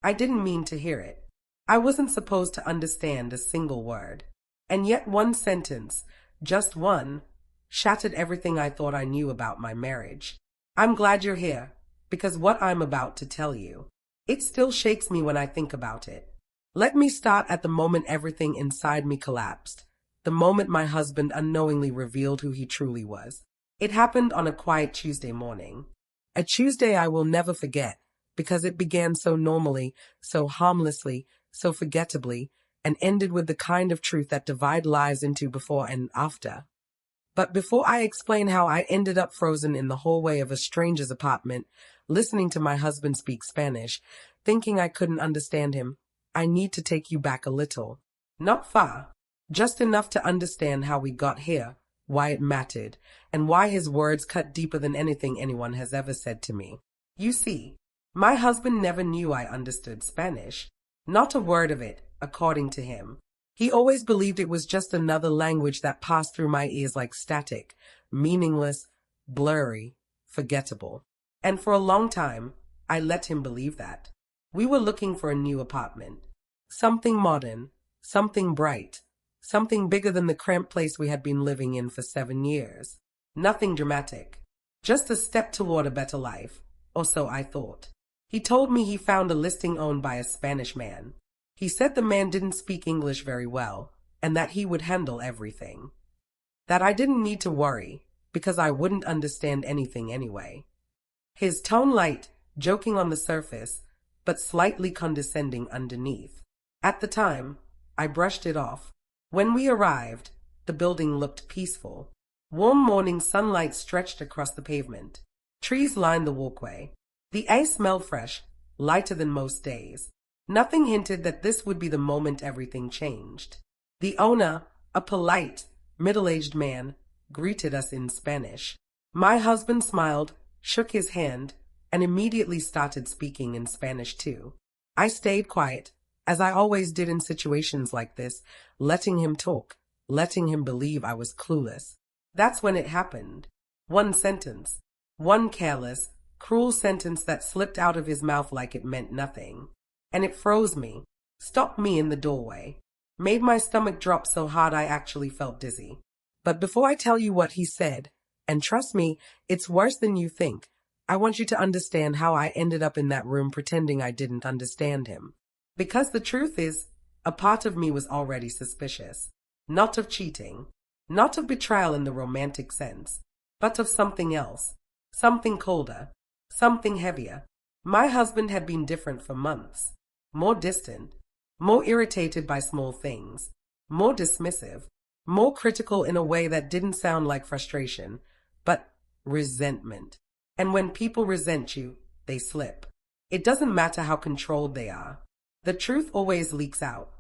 I didn't mean to hear it. I wasn't supposed to understand a single word. And yet one sentence, just one, shattered everything I thought I knew about my marriage. I'm glad you're here, because what I'm about to tell you, it still shakes me when I think about it. Let me start at the moment everything inside me collapsed, the moment my husband unknowingly revealed who he truly was. It happened on a quiet Tuesday morning. A Tuesday I will never forget, because it began so normally, so harmlessly, so forgettably, and ended with the kind of truth that divides lives into before and after. But before I explain how I ended up frozen in the hallway of a stranger's apartment, listening to my husband speak Spanish, thinking I couldn't understand him, I need to take you back a little. Not far, just enough to understand how we got here, why it mattered, and why his words cut deeper than anything anyone has ever said to me. You see, my husband never knew I understood Spanish. Not a word of it, according to him. He always believed it was just another language that passed through my ears like static, meaningless, blurry, forgettable. And for a long time, I let him believe that. We were looking for a new apartment. Something modern, something bright, something bigger than the cramped place we had been living in for 7 years. Nothing dramatic. Just a step toward a better life, or so I thought. He told me he found a listing owned by a Spanish man. He said the man didn't speak English very well, and that he would handle everything. That I didn't need to worry, because I wouldn't understand anything anyway. His tone light, joking on the surface, but slightly condescending underneath. At the time, I brushed it off. When we arrived, the building looked peaceful. Warm morning sunlight stretched across the pavement. Trees lined the walkway. The air smelled fresh, lighter than most days. Nothing hinted that this would be the moment everything changed. The owner, a polite, middle-aged man, greeted us in Spanish. My husband smiled, shook his hand, and immediately started speaking in Spanish too. I stayed quiet, as I always did in situations like this, letting him talk, letting him believe I was clueless. That's when it happened. One sentence, one careless, cruel sentence that slipped out of his mouth like it meant nothing. And it froze me, stopped me in the doorway, made my stomach drop so hard I actually felt dizzy. But before I tell you what he said, and trust me, it's worse than you think, I want you to understand how I ended up in that room pretending I didn't understand him. Because the truth is, a part of me was already suspicious. Not of cheating, not of betrayal in the romantic sense, but of something else, something colder, something heavier. My husband had been different for months. More distant, more irritated by small things, more dismissive, more critical in a way that didn't sound like frustration, but resentment. And when people resent you, they slip. It doesn't matter how controlled they are. The truth always leaks out.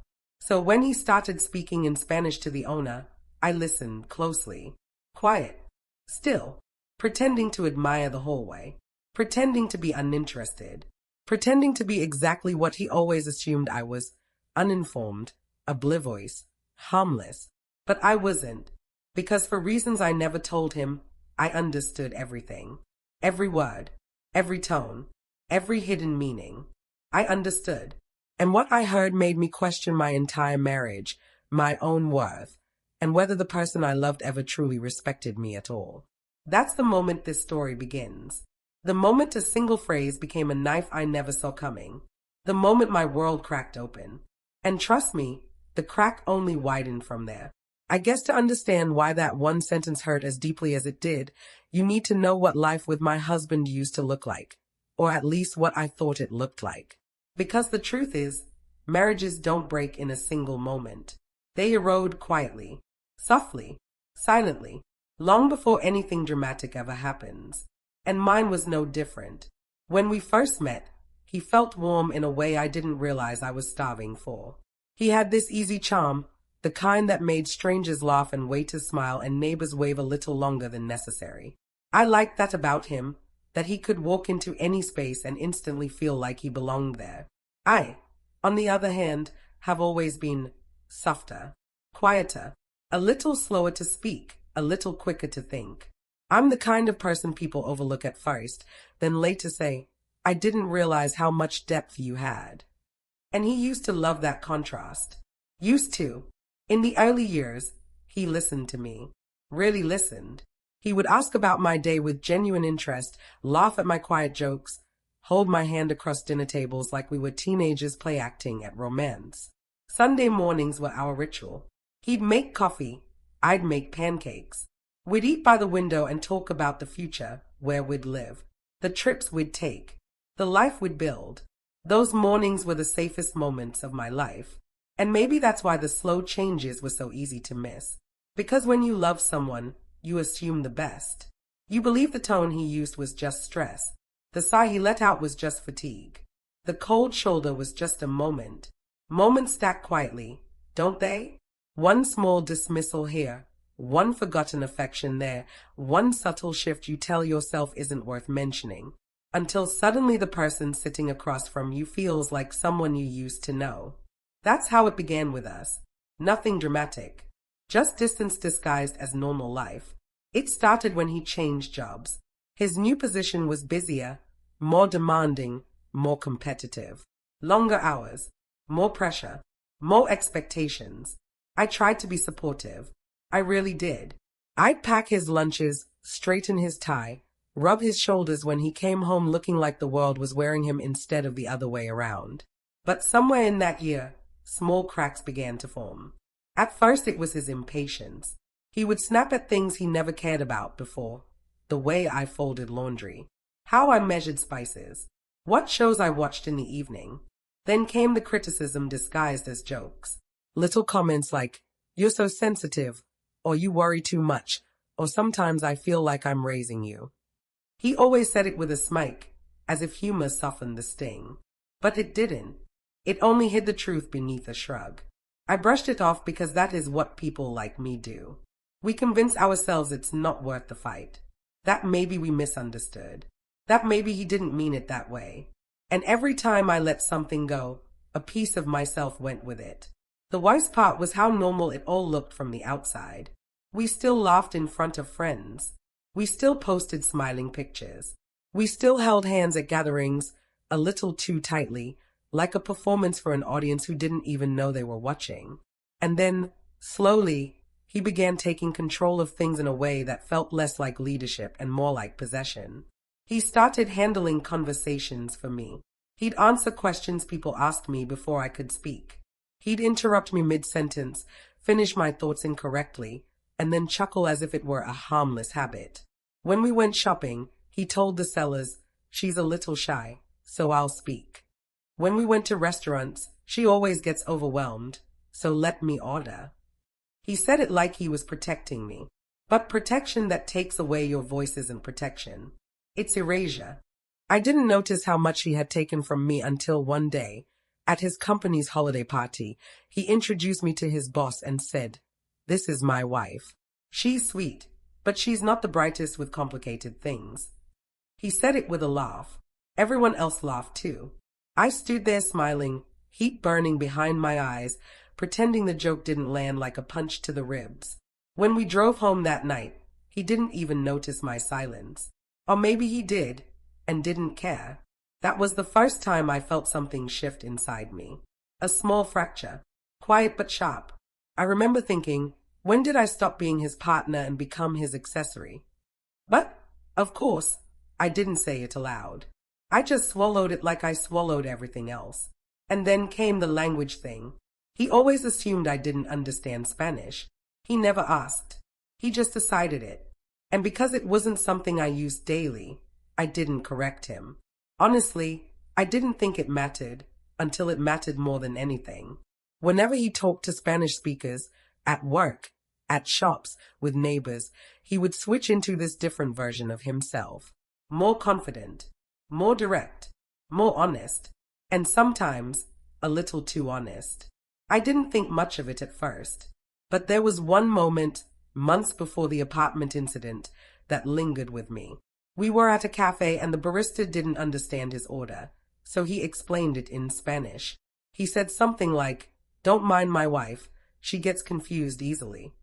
So when he started speaking in Spanish to the owner, I listened closely, quiet, still, pretending to admire the hallway, pretending to be uninterested, pretending to be exactly what he always assumed I was, uninformed, oblivious, harmless. But I wasn't, because for reasons I never told him, I understood everything. Every word, every tone, every hidden meaning. I understood. And what I heard made me question my entire marriage, my own worth, and whether the person I loved ever truly respected me at all. That's the moment this story begins. The moment a single phrase became a knife I never saw coming. The moment my world cracked open. And trust me, the crack only widened from there. I guess to understand why that one sentence hurt as deeply as it did, you need to know what life with my husband used to look like, or at least what I thought it looked like. Because the truth is, marriages don't break in a single moment. They erode quietly, softly, silently, long before anything dramatic ever happens. And mine was no different. When we first met, he felt warm in a way I didn't realize I was starving for. He had this easy charm, the kind that made strangers laugh and waiters smile and neighbors wave a little longer than necessary. I liked that about him, that he could walk into any space and instantly feel like he belonged there. I, on the other hand, have always been softer, quieter, a little slower to speak, a little quicker to think. I'm the kind of person people overlook at first, then later say, I didn't realize how much depth you had. And he used to love that contrast. Used to. In the early years, he listened to me. Really listened. He would ask about my day with genuine interest, laugh at my quiet jokes, hold my hand across dinner tables like we were teenagers play acting at romance. Sunday mornings were our ritual. He'd make coffee, I'd make pancakes. We'd eat by the window and talk about the future, where we'd live, the trips we'd take, the life we'd build. Those mornings were the safest moments of my life. And maybe that's why the slow changes were so easy to miss. Because when you love someone, you assume the best. You believe the tone he used was just stress. The sigh he let out was just fatigue. The cold shoulder was just a moment. Moments stack quietly, don't they? One small dismissal here, one forgotten affection there, one subtle shift you tell yourself isn't worth mentioning. Until suddenly the person sitting across from you feels like someone you used to know. That's how it began with us. Nothing dramatic. Just distance disguised as normal life. It started when he changed jobs. His new position was busier, more demanding, more competitive. Longer hours, more pressure, more expectations. I tried to be supportive. I really did. I'd pack his lunches, straighten his tie, rub his shoulders when he came home looking like the world was wearing him instead of the other way around. But somewhere in that year, small cracks began to form. At first it was his impatience. He would snap at things he never cared about before. The way I folded laundry. How I measured spices. What shows I watched in the evening. Then came the criticism disguised as jokes. Little comments like, "You're so sensitive," or "You worry too much," or "Sometimes I feel like I'm raising you." He always said it with a smile, as if humor softened the sting. But it didn't. It only hid the truth beneath a shrug. I brushed it off because that is what people like me do. We convince ourselves it's not worth the fight. That maybe we misunderstood. That maybe he didn't mean it that way. And every time I let something go, a piece of myself went with it. The worst part was how normal it all looked from the outside. We still laughed in front of friends. We still posted smiling pictures. We still held hands at gatherings, a little too tightly, like a performance for an audience who didn't even know they were watching. And then, slowly, he began taking control of things in a way that felt less like leadership and more like possession. He started handling conversations for me. He'd answer questions people asked me before I could speak. He'd interrupt me mid-sentence, finish my thoughts incorrectly, and then chuckle as if it were a harmless habit. When we went shopping, he told the sellers, "She's a little shy, so I'll speak." When we went to restaurants, "She always gets overwhelmed, so let me order." He said it like he was protecting me. But protection that takes away your voice isn't protection. It's erasure. I didn't notice how much he had taken from me until one day, at his company's holiday party, he introduced me to his boss and said, "This is my wife. She's sweet, but she's not the brightest with complicated things." He said it with a laugh. Everyone else laughed too. I stood there smiling, heat burning behind my eyes, pretending the joke didn't land like a punch to the ribs. When we drove home that night, he didn't even notice my silence. Or maybe he did, and didn't care. That was the first time I felt something shift inside me. A small fracture, quiet but sharp. I remember thinking, when did I stop being his partner and become his accessory? But, of course, I didn't say it aloud. I just swallowed it like I swallowed everything else. And then came the language thing. He always assumed I didn't understand Spanish. He never asked. He just decided it. And because it wasn't something I used daily, I didn't correct him. Honestly, I didn't think it mattered until it mattered more than anything. Whenever he talked to Spanish speakers, at work, at shops, with neighbors, he would switch into this different version of himself. More confident, more direct, more honest, and sometimes a little too honest. I didn't think much of it at first, but there was one moment, months before the apartment incident, that lingered with me. We were at a cafe and the barista didn't understand his order, so he explained it in Spanish. He said something like, "Don't mind my wife, she gets confused easily."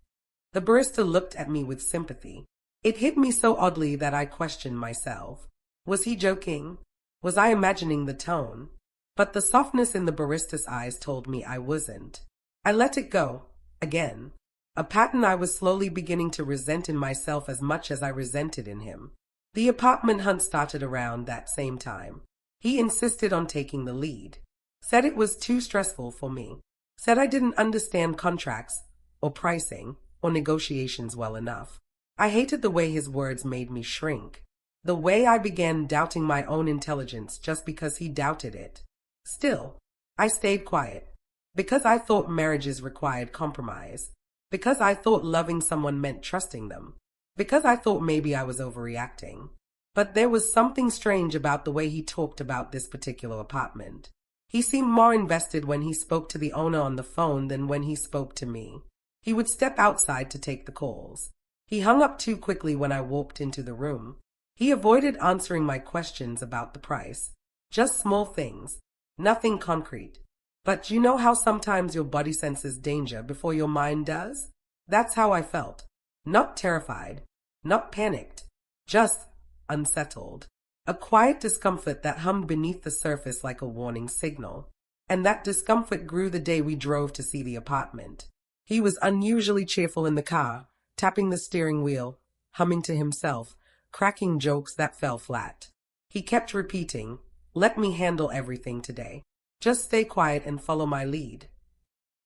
The barista looked at me with sympathy. It hit me so oddly that I questioned myself. Was he joking? Was I imagining the tone? But the softness in the barista's eyes told me I wasn't. I let it go, again. A pattern I was slowly beginning to resent in myself as much as I resented in him. The apartment hunt started around that same time. He insisted on taking the lead. Said it was too stressful for me. Said I didn't understand contracts, or pricing, or negotiations well enough. I hated the way his words made me shrink. The way I began doubting my own intelligence just because he doubted it. Still, I stayed quiet. Because I thought marriages required compromise. Because I thought loving someone meant trusting them. Because I thought maybe I was overreacting. But there was something strange about the way he talked about this particular apartment. He seemed more invested when he spoke to the owner on the phone than when he spoke to me. He would step outside to take the calls. He hung up too quickly when I walked into the room. He avoided answering my questions about the price. Just small things. Nothing concrete. But you know how sometimes your body senses danger before your mind does? That's how I felt. Not terrified. Not panicked. Just unsettled. A quiet discomfort that hummed beneath the surface like a warning signal. And that discomfort grew the day we drove to see the apartment. He was unusually cheerful in the car, tapping the steering wheel, humming to himself, cracking jokes that fell flat. He kept repeating, "Let me handle everything today. Just stay quiet and follow my lead."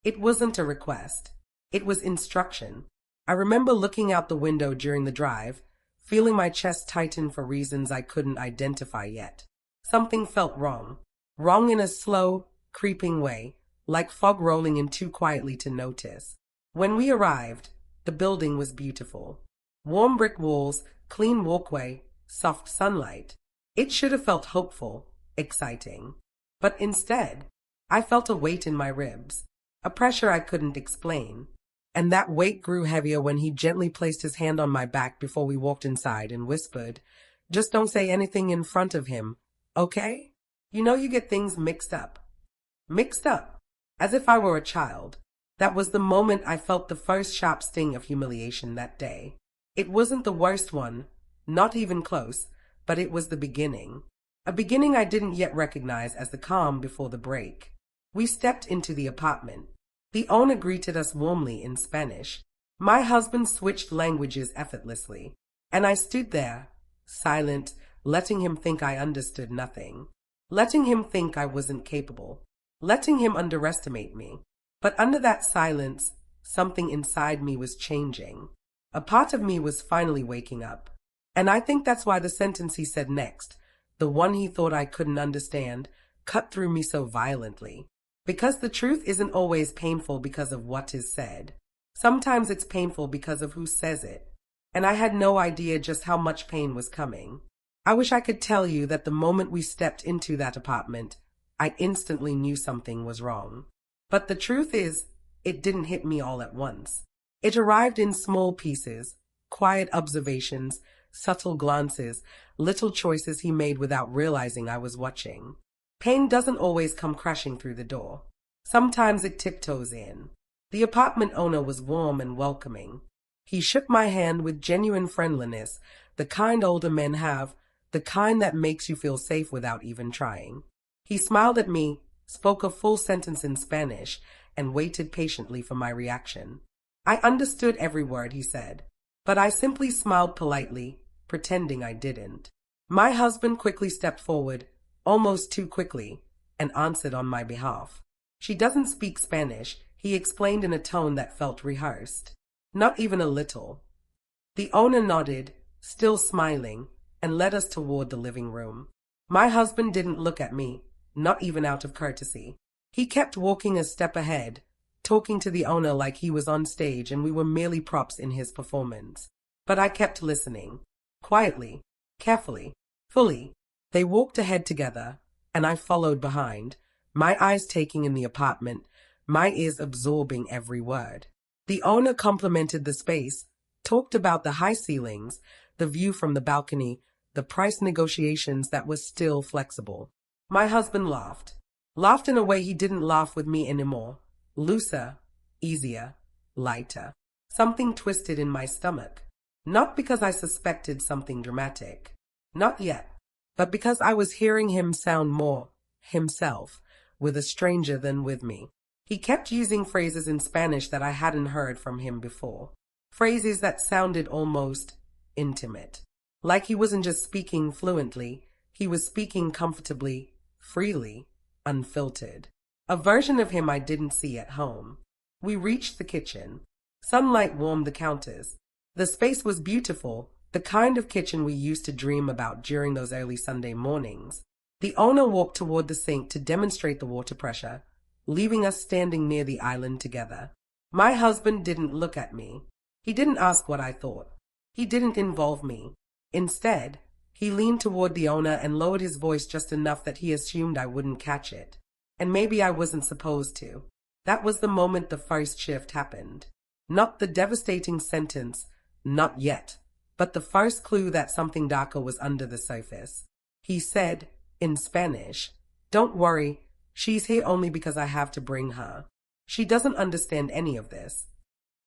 It wasn't a request. It was instruction. I remember looking out the window during the drive, feeling my chest tighten for reasons I couldn't identify yet. Something felt wrong. Wrong in a slow, creeping way, like fog rolling in too quietly to notice. When we arrived, the building was beautiful. Warm brick walls, clean walkway, soft sunlight. It should have felt hopeful, exciting. But instead, I felt a weight in my ribs, a pressure I couldn't explain. And that weight grew heavier when he gently placed his hand on my back before we walked inside and whispered, "Just don't say anything in front of him, okay? You know you get things mixed up." Mixed up, as if I were a child. That was the moment I felt the first sharp sting of humiliation that day. It wasn't the worst one, not even close, but it was the beginning. A beginning I didn't yet recognize as the calm before the break. We stepped into the apartment. The owner greeted us warmly in Spanish. My husband switched languages effortlessly, and I stood there, silent, letting him think I understood nothing, letting him think I wasn't capable, letting him underestimate me. But under that silence, something inside me was changing. A part of me was finally waking up. And I think that's why the sentence he said next, the one he thought I couldn't understand, cut through me so violently. Because the truth isn't always painful because of what is said. Sometimes it's painful because of who says it. And I had no idea just how much pain was coming. I wish I could tell you that the moment we stepped into that apartment, I instantly knew something was wrong. But the truth is, it didn't hit me all at once. It arrived in small pieces, quiet observations, subtle glances, little choices he made without realizing I was watching. Pain doesn't always come crashing through the door. Sometimes it tiptoes in. The apartment owner was warm and welcoming. He shook my hand with genuine friendliness, the kind older men have, the kind that makes you feel safe without even trying. He smiled at me, spoke a full sentence in Spanish, and waited patiently for my reaction. I understood every word he said, but I simply smiled politely, pretending I didn't. My husband quickly stepped forward, almost too quickly, and answered on my behalf. "She doesn't speak Spanish," he explained in a tone that felt rehearsed. Not even a little. The owner nodded, still smiling, and led us toward the living room. My husband didn't look at me, not even out of courtesy. He kept walking a step ahead, talking to the owner like he was on stage and we were merely props in his performance. But I kept listening. Quietly, carefully, fully. They walked ahead together, and I followed behind, my eyes taking in the apartment, my ears absorbing every word. The owner complimented the space, talked about the high ceilings, the view from the balcony, the price negotiations that was still flexible. My husband laughed. Laughed in a way he didn't laugh with me anymore. Looser, easier, lighter. Something twisted in my stomach. Not because I suspected something dramatic. Not yet. But because I was hearing him sound more himself, with a stranger than with me. He kept using phrases in Spanish that I hadn't heard from him before. Phrases that sounded almost intimate. Like he wasn't just speaking fluently, he was speaking comfortably, freely, unfiltered. A version of him I didn't see at home. We reached the kitchen. Sunlight warmed the counters. The space was beautiful, the kind of kitchen we used to dream about during those early Sunday mornings. The owner walked toward the sink to demonstrate the water pressure, leaving us standing near the island together. My husband didn't look at me. He didn't ask what I thought. He didn't involve me. Instead, he leaned toward the owner and lowered his voice just enough that he assumed I wouldn't catch it. And maybe I wasn't supposed to. That was the moment the first shift happened. Not the devastating sentence, not yet, but the first clue that something darker was under the surface. He said, in Spanish, "Don't worry, she's here only because I have to bring her. She doesn't understand any of this."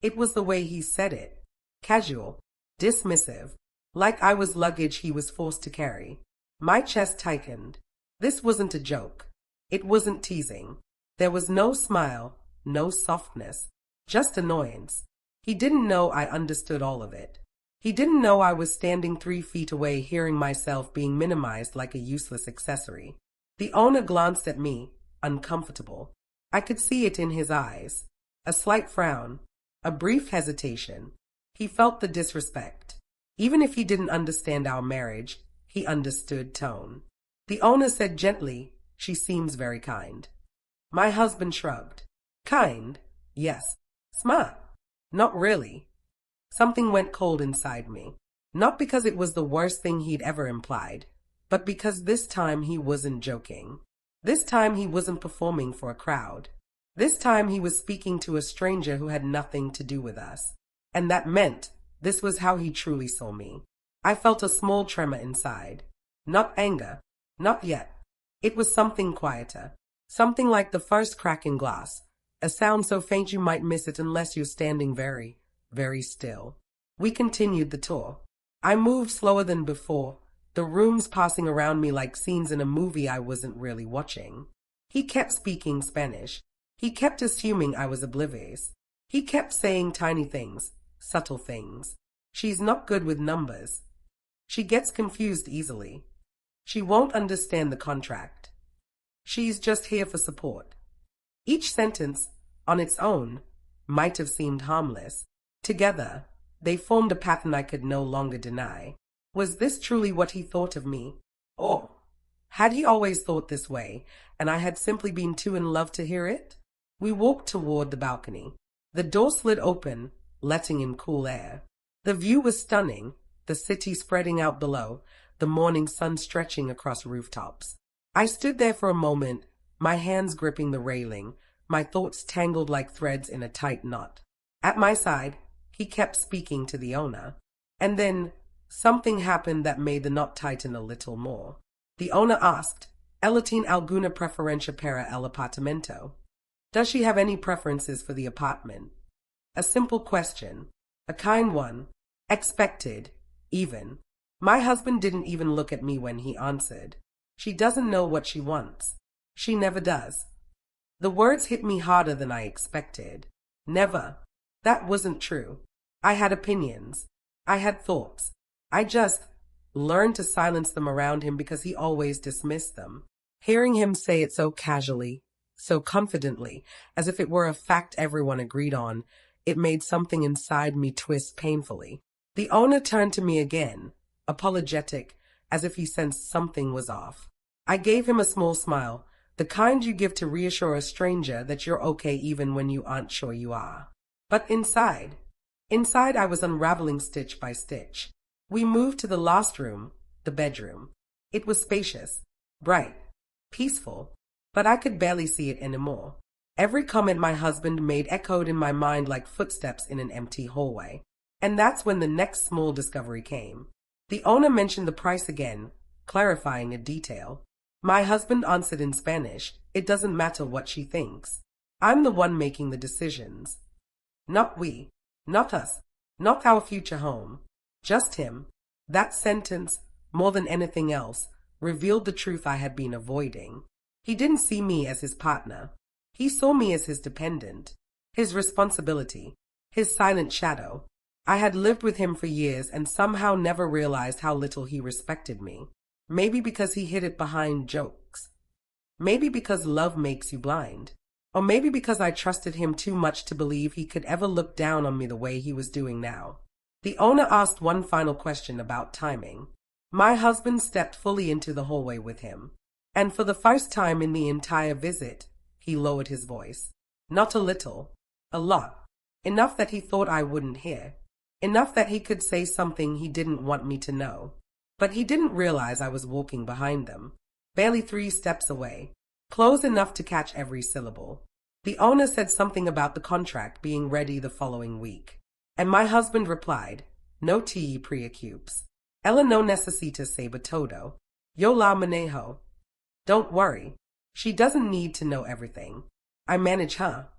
It was the way he said it. Casual, dismissive, like I was luggage he was forced to carry. My chest tightened. This wasn't a joke. It wasn't teasing. There was no smile, no softness, just annoyance. He didn't know I understood all of it. He didn't know I was standing 3 feet away hearing myself being minimized like a useless accessory. The owner glanced at me, uncomfortable. I could see it in his eyes. A slight frown, a brief hesitation. He felt the disrespect. Even if he didn't understand our marriage, he understood tone. The owner said gently, "She seems very kind." My husband shrugged. Kind? Yes. Smart? Not really. Something went cold inside me. Not because it was the worst thing he'd ever implied, but because this time he wasn't joking. This time he wasn't performing for a crowd. This time he was speaking to a stranger who had nothing to do with us. And that meant this was how he truly saw me. I felt a small tremor inside. Not anger. Not yet. It was something quieter. Something like the first crack in glass. A sound so faint you might miss it unless you're standing very, very still. We continued the tour. I moved slower than before, the rooms passing around me like scenes in a movie I wasn't really watching. He kept speaking Spanish. He kept assuming I was oblivious. He kept saying tiny things, subtle things. She's not good with numbers. She gets confused easily. She won't understand the contract. She's just here for support. Each sentence, on its own, might have seemed harmless. Together, they formed a pattern I could no longer deny. Was this truly what he thought of me? Or had he always thought this way, and I had simply been too in love to hear it? We walked toward the balcony. The door slid open, letting in cool air. The view was stunning, the city spreading out below, the morning sun stretching across rooftops. I stood there for a moment, my hands gripping the railing, my thoughts tangled like threads in a tight knot. At my side, he kept speaking to the owner. And then, something happened that made the knot tighten a little more. The owner asked, "Ella tiene alguna preferencia para el apartamento?" Does she have any preferences for the apartment? A simple question. A kind one. Expected, even. My husband didn't even look at me when he answered. She doesn't know what she wants. She never does. The words hit me harder than I expected. Never. That wasn't true. I had opinions. I had thoughts. I just learned to silence them around him because he always dismissed them. Hearing him say it so casually, so confidently, as if it were a fact everyone agreed on, it made something inside me twist painfully. The owner turned to me again, apologetic, as if he sensed something was off. I gave him a small smile, the kind you give to reassure a stranger that you're okay even when you aren't sure you are. But inside I was unraveling stitch by stitch. We moved to the last room, the bedroom. It was spacious, bright, peaceful, but I could barely see it anymore. Every comment my husband made echoed in my mind like footsteps in an empty hallway. And that's when the next small discovery came. The owner mentioned the price again, clarifying a detail. My husband answered in Spanish, "It doesn't matter what she thinks. I'm the one making the decisions. Not we, not us, not our future home. Just him." That sentence, more than anything else, revealed the truth I had been avoiding. He didn't see me as his partner. He saw me as his dependent, his responsibility, his silent shadow. I had lived with him for years and somehow never realized how little he respected me. Maybe because he hid it behind jokes. Maybe because love makes you blind. Or maybe because I trusted him too much to believe he could ever look down on me the way he was doing now. The owner asked one final question about timing. My husband stepped fully into the hallway with him. And for the first time in the entire visit, he lowered his voice. Not a little. A lot. Enough that he thought I wouldn't hear. Enough that he could say something he didn't want me to know. But he didn't realize I was walking behind them, barely 3 steps away, close enough to catch every syllable. The owner said something about the contract being ready the following week. And my husband replied, "No te preocupes. Ela no necesita saber todo. Yo la manejo. Don't worry. She doesn't need to know everything. I manage her."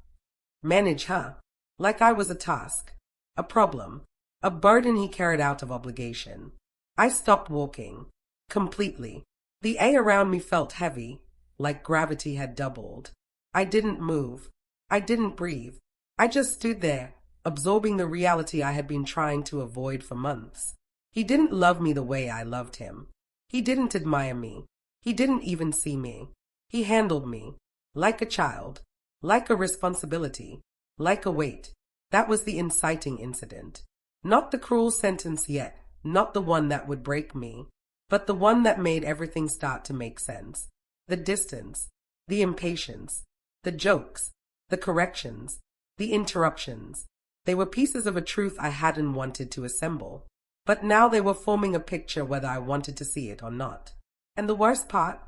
Manage her. Like I was a task, a problem, a burden he carried out of obligation. I stopped walking. Completely. The air around me felt heavy, like gravity had doubled. I didn't move. I didn't breathe. I just stood there, absorbing the reality I had been trying to avoid for months. He didn't love me the way I loved him. He didn't admire me. He didn't even see me. He handled me like a child, like a responsibility, like a weight. That was the inciting incident. Not the cruel sentence yet, not the one that would break me, but the one that made everything start to make sense. The distance, the impatience, the jokes, the corrections, the interruptions. They were pieces of a truth I hadn't wanted to assemble. But now they were forming a picture whether I wanted to see it or not. And the worst part?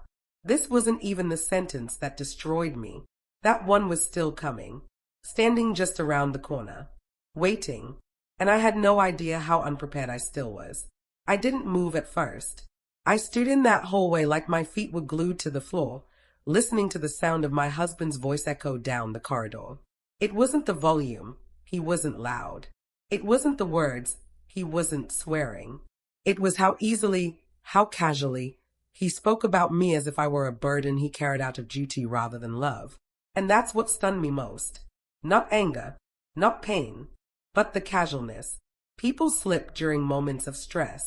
This wasn't even the sentence that destroyed me. That one was still coming, standing just around the corner, waiting, and I had no idea how unprepared I still was. I didn't move at first. I stood in that hallway like my feet were glued to the floor, listening to the sound of my husband's voice echo down the corridor. It wasn't the volume. He wasn't loud. It wasn't the words. He wasn't swearing. It was how easily, how casually, he spoke about me as if I were a burden he carried out of duty rather than love. And that's what stunned me most. Not anger, not pain, but the casualness. People slip during moments of stress.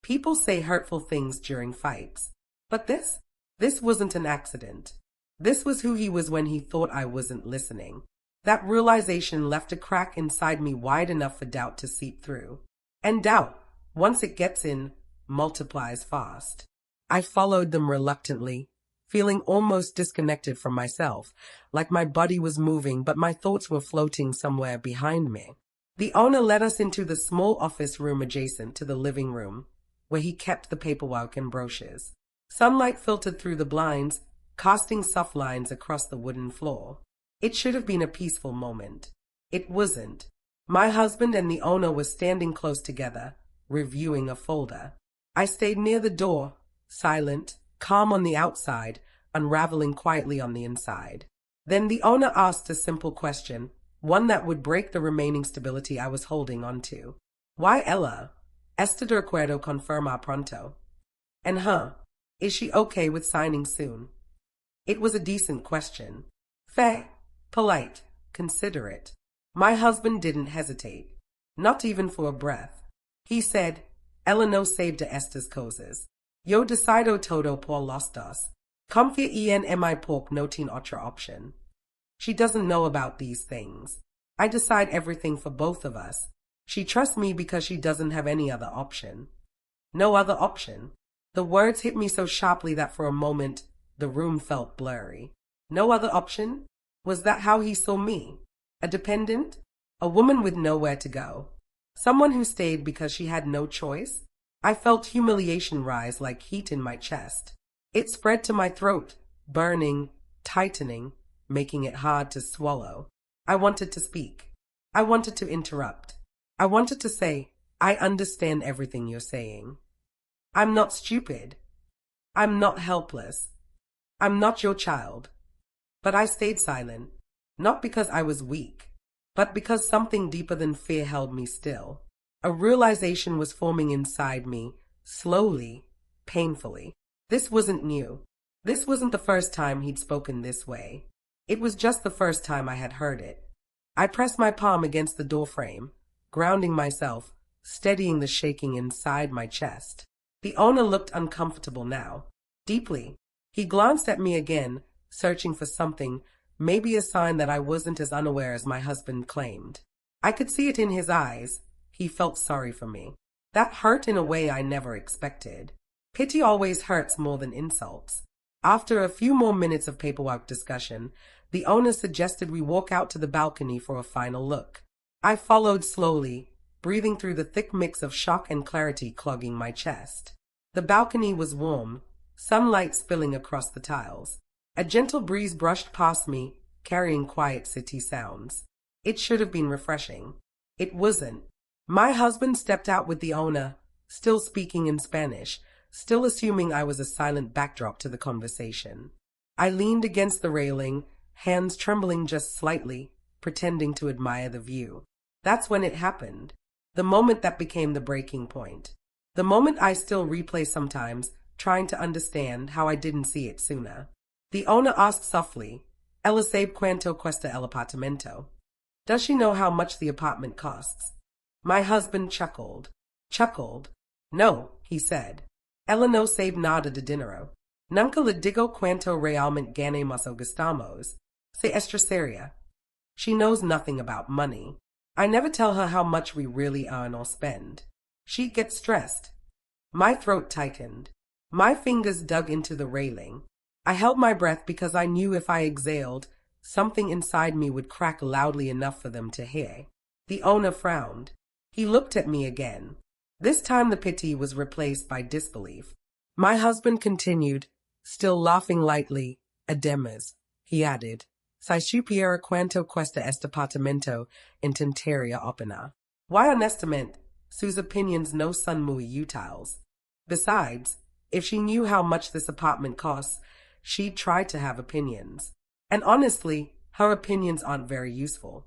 People say hurtful things during fights. But this wasn't an accident. This was who he was when he thought I wasn't listening. That realization left a crack inside me wide enough for doubt to seep through. And doubt, once it gets in, multiplies fast. I followed them reluctantly, feeling almost disconnected from myself, like my body was moving but my thoughts were floating somewhere behind me. The owner led us into the small office room adjacent to the living room, where he kept the paperwork and brochures. Sunlight filtered through the blinds, casting soft lines across the wooden floor. It should have been a peaceful moment. It wasn't. My husband and the owner were standing close together, reviewing a folder. I stayed near the door, silent, calm on the outside, unraveling quietly on the inside. Then the owner asked a simple question, one that would break the remaining stability I was holding onto. Why Ella? ¿Está de acuerdo con firmar pronto? And is she okay with signing soon? It was a decent question. Fair, polite, considerate. My husband didn't hesitate, not even for a breath. He said, Ella no sabe de estas cosas. Yo decido todo por los dos. Confía en mi porque no tiene otra opción. She doesn't know about these things. I decide everything for both of us. She trusts me because she doesn't have any other option. No other option. The words hit me so sharply that for a moment, the room felt blurry. No other option? Was that how he saw me? A dependent? A woman with nowhere to go? Someone who stayed because she had no choice? I felt humiliation rise like heat in my chest. It spread to my throat, burning, tightening, making it hard to swallow. I wanted to speak. I wanted to interrupt. I wanted to say, I understand everything you're saying. I'm not stupid. I'm not helpless. I'm not your child. But I stayed silent, not because I was weak, but because something deeper than fear held me still. A realization was forming inside me, slowly, painfully. This wasn't new. This wasn't the first time he'd spoken this way. It was just the first time I had heard it. I pressed my palm against the doorframe, grounding myself, steadying the shaking inside my chest. The owner looked uncomfortable now. Deeply. He glanced at me again, searching for something, maybe a sign that I wasn't as unaware as my husband claimed. I could see it in his eyes. He felt sorry for me. That hurt in a way I never expected. Pity always hurts more than insults. After a few more minutes of paperwork discussion, the owner suggested we walk out to the balcony for a final look. I followed slowly, breathing through the thick mix of shock and clarity clogging my chest. The balcony was warm, sunlight spilling across the tiles. A gentle breeze brushed past me, carrying quiet city sounds. It should have been refreshing. It wasn't. My husband stepped out with the owner, still speaking in Spanish, still assuming I was a silent backdrop to the conversation. I leaned against the railing, hands trembling just slightly, pretending to admire the view. That's when it happened. The moment that became the breaking point. The moment I still replay sometimes, trying to understand how I didn't see it sooner. The owner asked softly, "Ella sabe cuánto cuesta el apartamento?" Does she know how much the apartment costs? My husband chuckled. No, he said. Ella no sabe nada de dinero. Nunca le digo cuánto realmente ganamos o gastamos. Se estresaría. She knows nothing about money. I never tell her how much we really earn or spend. She gets stressed. My throat tightened. My fingers dug into the railing. I held my breath because I knew if I exhaled, something inside me would crack loudly enough for them to hear. The owner frowned. He looked at me again. This time the pity was replaced by disbelief. My husband continued, still laughing lightly. Además, he added, si supiera cuánto cuesta este apartamento, intentaría opinar. Why honestamente, sus opinions no son muy útiles. Besides, if she knew how much this apartment costs, she'd try to have opinions. And honestly, her opinions aren't very useful.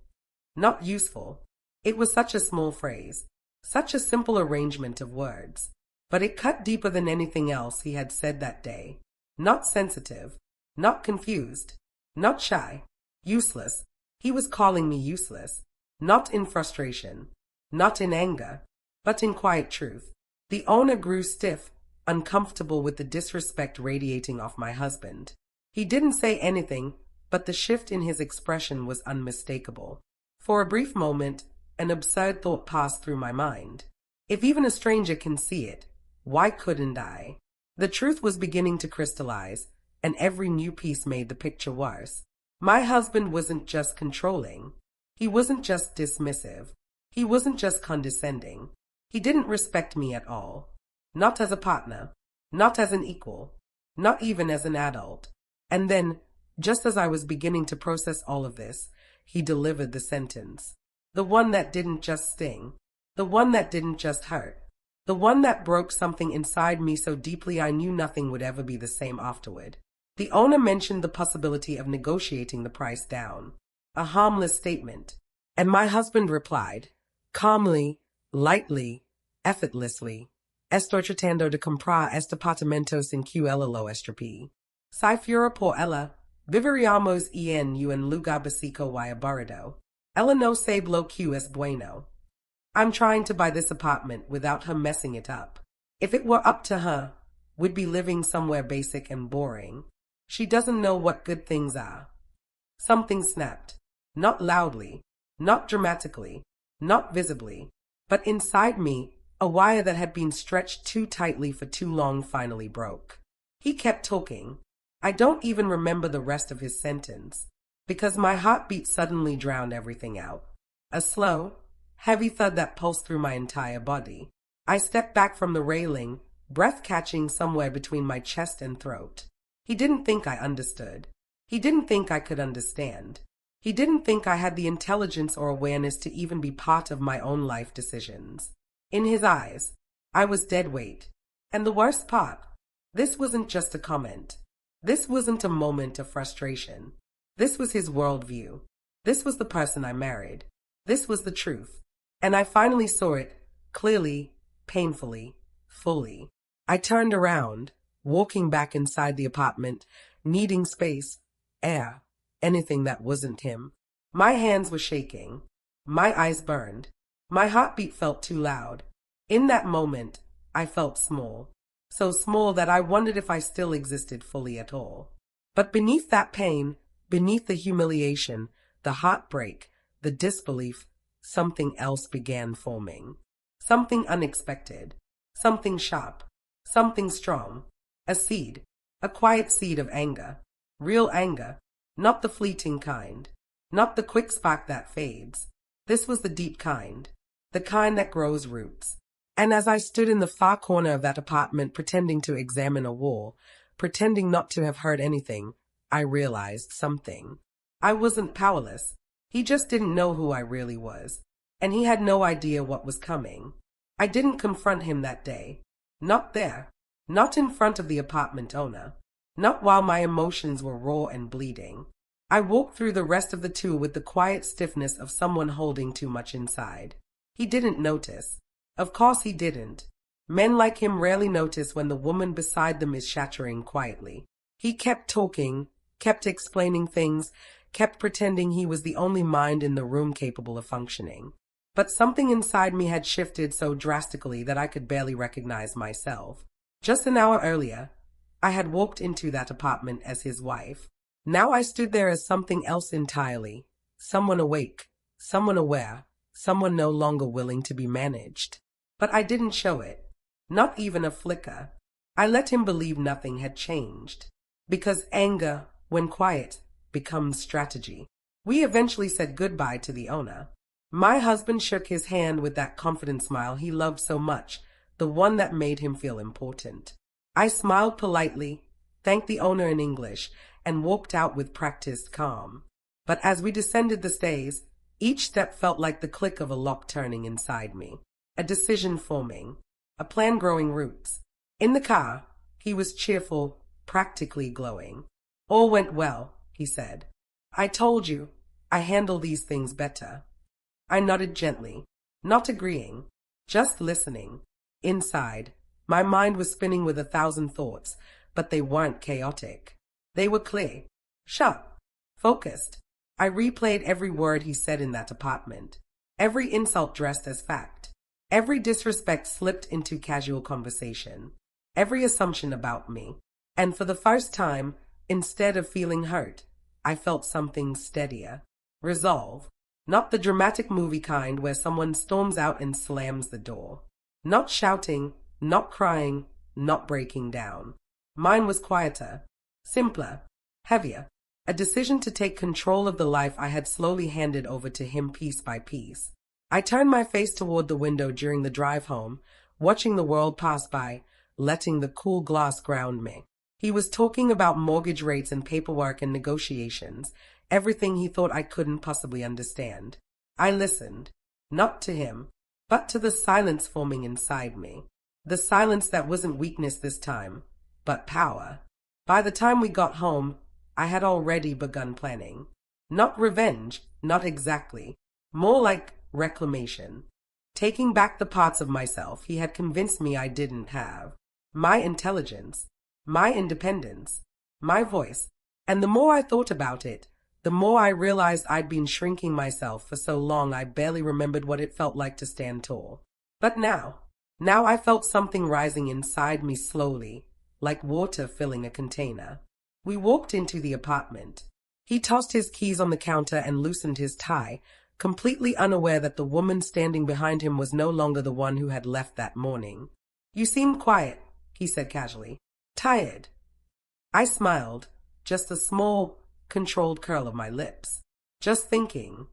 Not useful. It was such a small phrase, such a simple arrangement of words. But it cut deeper than anything else he had said that day. Not sensitive, not confused, not shy, useless. He was calling me useless, not in frustration, not in anger, but in quiet truth. The owner grew stiff, uncomfortable with the disrespect radiating off my husband. He didn't say anything, but the shift in his expression was unmistakable. For a brief moment, an absurd thought passed through my mind. If even a stranger can see it, why couldn't I? The truth was beginning to crystallize, and every new piece made the picture worse. My husband wasn't just controlling. He wasn't just dismissive. He wasn't just condescending. He didn't respect me at all. Not as a partner. Not as an equal. Not even as an adult. And then, just as I was beginning to process all of this, he delivered the sentence. The one that didn't just sting. The one that didn't just hurt. The one that broke something inside me so deeply I knew nothing would ever be the same afterward. The owner mentioned the possibility of negotiating the price down. A harmless statement. And my husband replied, calmly, lightly, effortlessly, estoy tratando de comprar este apartamento sin que ella lo estrope. Si fuera por ella, viviríamos en un lugar básico y aburrido. Ella no sabe lo que es bueno. I'm trying to buy this apartment without her messing it up. If it were up to her, we'd be living somewhere basic and boring. She doesn't know what good things are. Something snapped. Not loudly, not dramatically, not visibly, but inside me, a wire that had been stretched too tightly for too long finally broke. He kept talking. I don't even remember the rest of his sentence, because my heartbeat suddenly drowned everything out. A slow, heavy thud that pulsed through my entire body. I stepped back from the railing, breath catching somewhere between my chest and throat. He didn't think I understood. He didn't think I could understand. He didn't think I had the intelligence or awareness to even be part of my own life decisions. In his eyes, I was dead weight. And the worst part, this wasn't just a comment. This wasn't a moment of frustration. This was his worldview. This was the person I married. This was the truth. And I finally saw it, clearly, painfully, fully. I turned around, walking back inside the apartment, needing space, air, anything that wasn't him. My hands were shaking. My eyes burned. My heartbeat felt too loud. In that moment, I felt small. So small that I wondered if I still existed fully at all. But beneath that pain, beneath the humiliation, the heartbreak, the disbelief, something else began forming. Something unexpected. Something sharp. Something strong. A seed. A quiet seed of anger. Real anger. Not the fleeting kind. Not the quick spark that fades. This was the deep kind. The kind that grows roots. And as I stood in the far corner of that apartment pretending to examine a wall, pretending not to have heard anything, I realized something. I wasn't powerless. He just didn't know who I really was. And he had no idea what was coming. I didn't confront him that day. Not there. Not in front of the apartment owner. Not while my emotions were raw and bleeding. I walked through the rest of the tour with the quiet stiffness of someone holding too much inside. He didn't notice. Of course he didn't. Men like him rarely notice when the woman beside them is shattering quietly. He kept talking, kept explaining things, kept pretending he was the only mind in the room capable of functioning. But something inside me had shifted so drastically that I could barely recognize myself. Just an hour earlier, I had walked into that apartment as his wife. Now I stood there as something else entirely. Someone awake, someone aware, someone no longer willing to be managed. But I didn't show it. Not even a flicker. I let him believe nothing had changed. Because anger, when quiet, becomes strategy. We eventually said goodbye to the owner. My husband shook his hand with that confident smile he loved so much, the one that made him feel important. I smiled politely, thanked the owner in English, and walked out with practiced calm. But as we descended the stairs, each step felt like the click of a lock turning inside me. A decision forming. A plan growing roots. In the car, he was cheerful, practically glowing. All went well, he said. I told you, I handle these things better. I nodded gently, not agreeing, just listening. Inside, my mind was spinning with 1,000 thoughts, but they weren't chaotic. They were clear, sharp, focused. I replayed every word he said in that apartment, every insult dressed as fact, every disrespect slipped into casual conversation, every assumption about me. And for the first time, instead of feeling hurt, I felt something steadier. Resolve. Not the dramatic movie kind where someone storms out and slams the door. Not shouting, not crying, not breaking down. Mine was quieter, simpler, heavier. A decision to take control of the life I had slowly handed over to him piece by piece. I turned my face toward the window during the drive home, watching the world pass by, letting the cool glass ground me. He was talking about mortgage rates and paperwork and negotiations, everything he thought I couldn't possibly understand. I listened, not to him, but to the silence forming inside me. The silence that wasn't weakness this time, but power. By the time we got home, I had already begun planning. Not revenge, not exactly. More like reclamation. Taking back the parts of myself he had convinced me I didn't have. My intelligence, my independence, my voice. And the more I thought about it, the more I realized I'd been shrinking myself for so long I barely remembered what it felt like to stand tall. But now I felt something rising inside me slowly, like water filling a container. We walked into the apartment. He tossed his keys on the counter and loosened his tie, completely unaware that the woman standing behind him was no longer the one who had left that morning. You seem quiet, he said casually. Tired. I smiled, just a small, controlled curl of my lips. Just thinking.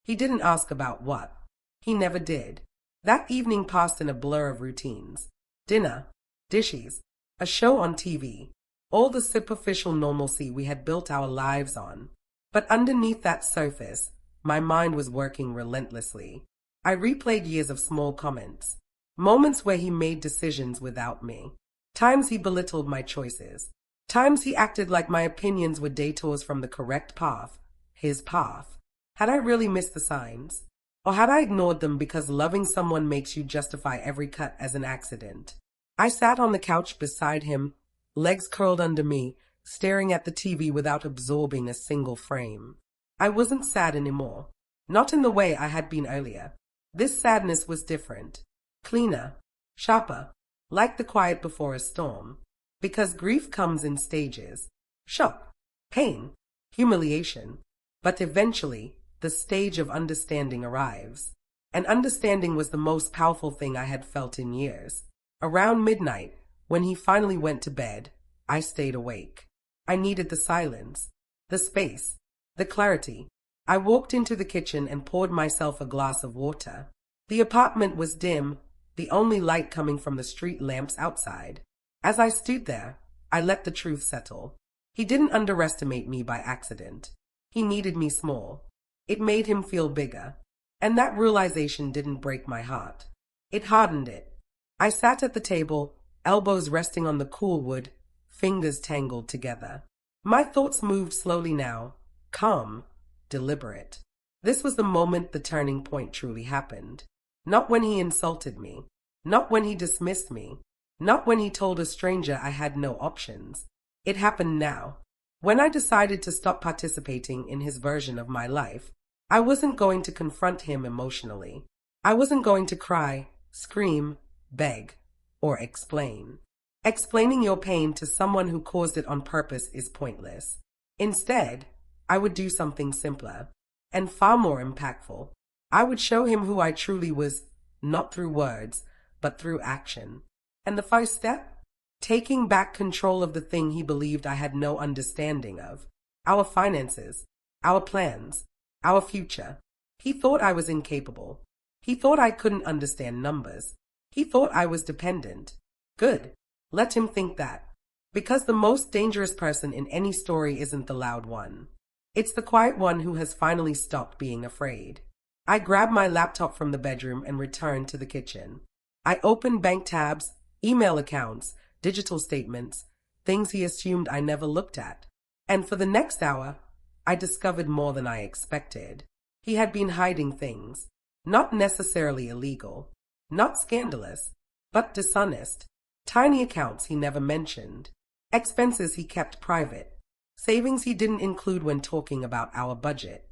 He didn't ask about what. He never did. That evening passed in a blur of routines. Dinner, dishes, a show on TV, all the superficial normalcy we had built our lives on. But underneath that surface, my mind was working relentlessly. I replayed years of small comments, moments where he made decisions without me, times he belittled my choices, times he acted like my opinions were detours from the correct path, his path. Had I really missed the signs? Or had I ignored them because loving someone makes you justify every cut as an accident? I sat on the couch beside him, legs curled under me, staring at the TV without absorbing a single frame. I wasn't sad anymore. Not in the way I had been earlier. This sadness was different. Cleaner. Sharper. Like the quiet before a storm. Because grief comes in stages. Shock. Pain. Humiliation. But eventually, the stage of understanding arrives. And understanding was the most powerful thing I had felt in years. Around midnight, when he finally went to bed, I stayed awake. I needed the silence, the space, the clarity. I walked into the kitchen and poured myself a glass of water. The apartment was dim, the only light coming from the street lamps outside. As I stood there, I let the truth settle. He didn't underestimate me by accident. He needed me small. It made him feel bigger. And that realization didn't break my heart. It hardened it. I sat at the table, elbows resting on the cool wood, fingers tangled together. My thoughts moved slowly now, calm, deliberate. This was the moment the turning point truly happened. Not when he insulted me. Not when he dismissed me. Not when he told a stranger I had no options. It happened now. When I decided to stop participating in his version of my life, I wasn't going to confront him emotionally. I wasn't going to cry, scream, beg, or explain. Explaining your pain to someone who caused it on purpose is pointless. Instead, I would do something simpler and far more impactful. I would show him who I truly was, not through words, but through action. And the first step? Taking back control of the thing he believed I had no understanding of. Our finances, our plans, our future. He thought I was incapable. He thought I couldn't understand numbers. He thought I was dependent. Good. Let him think that. Because the most dangerous person in any story isn't the loud one. It's the quiet one who has finally stopped being afraid. I grabbed my laptop from the bedroom and returned to the kitchen. I opened bank tabs, email accounts, digital statements, things he assumed I never looked at. And for the next hour, I discovered more than I expected. He had been hiding things, not necessarily illegal, not scandalous, but dishonest. Tiny accounts he never mentioned, expenses he kept private, savings he didn't include when talking about our budget,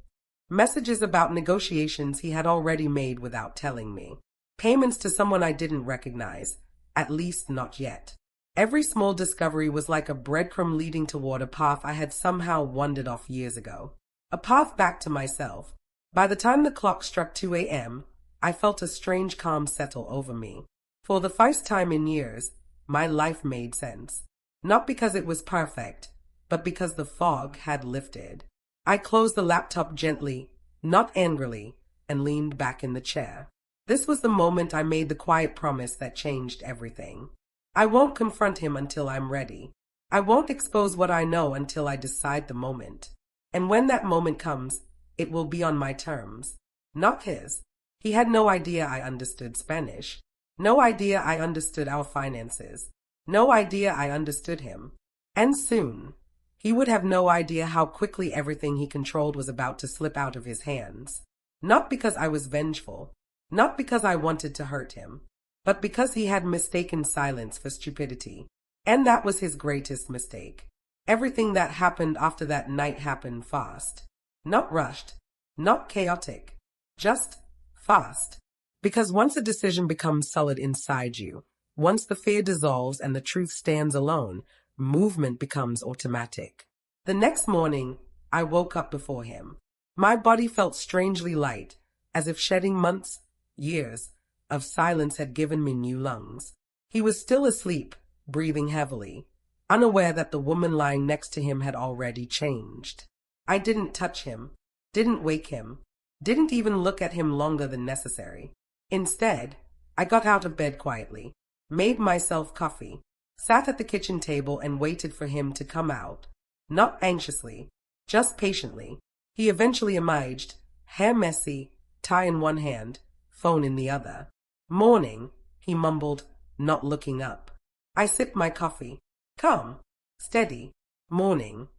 messages about negotiations he had already made without telling me, payments to someone I didn't recognize, at least not yet. Every small discovery was like a breadcrumb leading toward a path I had somehow wandered off years ago. A path back to myself. By the time the clock struck 2 a.m., I felt a strange calm settle over me. For the first time in years, my life made sense. Not because it was perfect, but because the fog had lifted. I closed the laptop gently, not angrily, and leaned back in the chair. This was the moment I made the quiet promise that changed everything. I won't confront him until I'm ready. I won't expose what I know until I decide the moment. And when that moment comes, it will be on my terms, not his. He had no idea I understood Spanish. No idea I understood our finances. No idea I understood him. And soon, he would have no idea how quickly everything he controlled was about to slip out of his hands. Not because I was vengeful. Not because I wanted to hurt him. But because he had mistaken silence for stupidity. And that was his greatest mistake. Everything that happened after that night happened fast. Not rushed. Not chaotic. Just fast. Because once a decision becomes solid inside you, once the fear dissolves and the truth stands alone, movement becomes automatic. The next morning, I woke up before him. My body felt strangely light, as if shedding months, years, of silence had given me new lungs. He was still asleep, breathing heavily, unaware that the woman lying next to him had already changed. I didn't touch him, didn't wake him, didn't even look at him longer than necessary. Instead, I got out of bed quietly, made myself coffee, sat at the kitchen table and waited for him to come out. Not anxiously, just patiently. He eventually emerged, hair messy, tie in one hand, phone in the other. "Morning," he mumbled, not looking up. I sipped my coffee. Calm, steady, morning.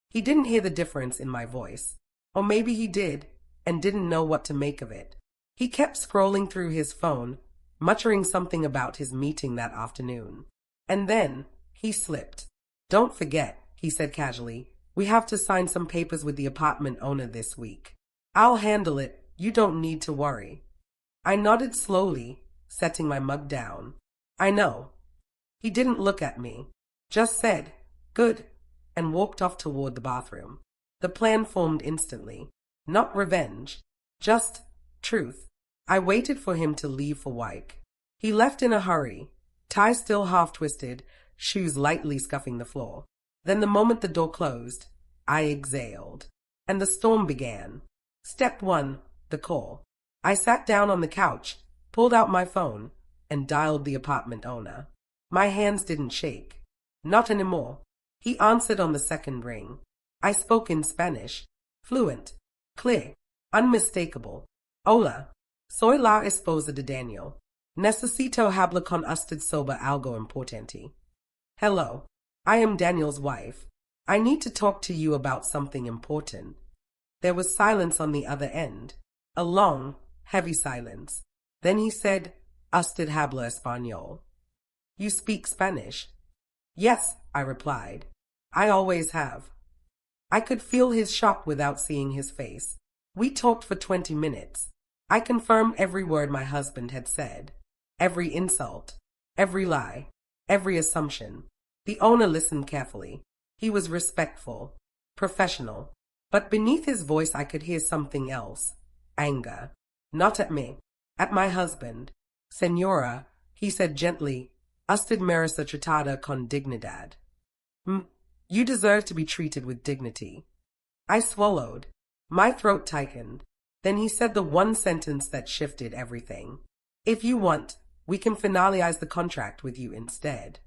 He didn't hear the difference in my voice. Or maybe he did, and didn't know what to make of it. He kept scrolling through his phone, muttering something about his meeting that afternoon. And then, He slipped. Don't forget, he said casually. We have to sign some papers with the apartment owner this week. I'll handle it. You don't need to worry. I nodded slowly, setting my mug down. I know. He didn't look at me. Just said, good, and walked off toward the bathroom. The plan formed instantly. Not revenge. Just truth. I waited for him to leave for Wyke. He left in a hurry, tie still half-twisted, shoes lightly scuffing the floor. Then the moment the door closed, I exhaled, and the storm began. Step 1, the call. I sat down on the couch, pulled out my phone, and dialed the apartment owner. My hands didn't shake. Not anymore. He answered on the second ring. I spoke in Spanish. Fluent. Clear. Unmistakable. Hola. Soy la esposa de Daniel. Necesito hablar con usted sobre algo importante. Hello. I am Daniel's wife. I need to talk to you about something important. There was silence on the other end. A long, heavy silence. Then he said, Usted habla español. You speak Spanish? Yes, I replied. I always have. I could feel his shock without seeing his face. We talked for 20 minutes. I confirmed every word my husband had said. Every insult. Every lie. Every assumption. The owner listened carefully. He was respectful. Professional. But beneath his voice I could hear something else. Anger. Not at me. At my husband. Señora, he said gently, usted merece tratada con dignidad. You deserve to be treated with dignity. I swallowed. My throat tightened. Then he said the one sentence that shifted everything. If you want, we can finalize the contract with you instead.